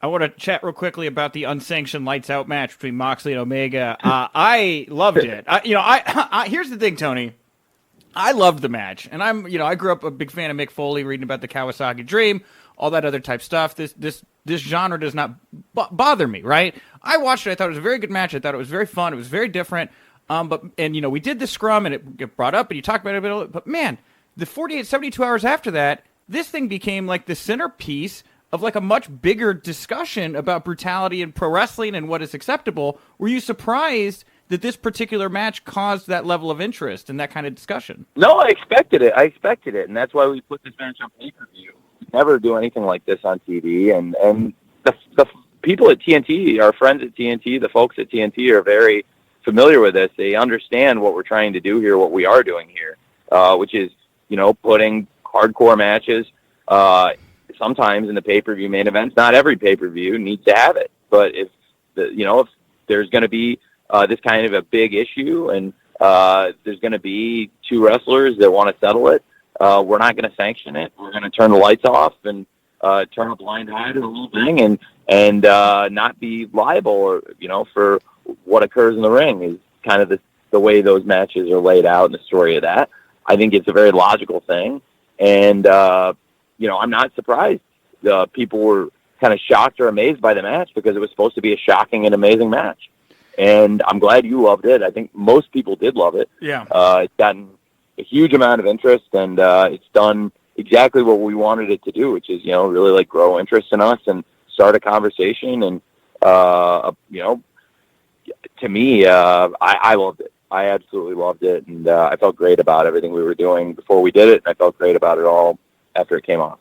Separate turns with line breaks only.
I want to chat real quickly about the unsanctioned lights out match between Moxley and Omega. I loved it. Here's the thing, Tony. I loved the match, and I grew up a big fan of Mick Foley, reading about the Kawasaki Dream, all that other type stuff. This genre does not bother me, right? I watched it. I thought it was a very good match. I thought it was very fun. It was very different. We did the scrum, and it got brought up, and you talked about it a bit. But man, the 48, 72 hours after that, this thing became like the centerpiece of like a much bigger discussion about brutality in pro wrestling and what is acceptable. Were you surprised that this particular match caused that level of interest and that kind of discussion?
No, I expected it, and that's why we put this match on pay-per-view. We never do anything like this on TV, and the people at TNT, our friends at TNT, the folks at TNT are very familiar with this. They understand what we're trying to do here, what we are doing here, which is, putting hardcore matches sometimes in the pay-per-view main events. Not every pay-per-view needs to have it, but if there's going to be this kind of a big issue, and there's going to be two wrestlers that want to settle it, we're not going to sanction it. We're going to turn the lights off and turn a blind eye to the whole thing, and not be liable, for what occurs in the ring. Is kind of the way those matches are laid out and the story of that. I think it's a very logical thing, and I'm not surprised people were kind of shocked or amazed by the match, because it was supposed to be a shocking and amazing match. And I'm glad you loved it. I think most people did love it.
Yeah.
It's gotten a huge amount of interest, and it's done exactly what we wanted it to do, which is, really like grow interest in us and start a conversation. And, to me, I loved it. I absolutely loved it. And I felt great about everything we were doing before we did it. And I felt great about it all after it came off.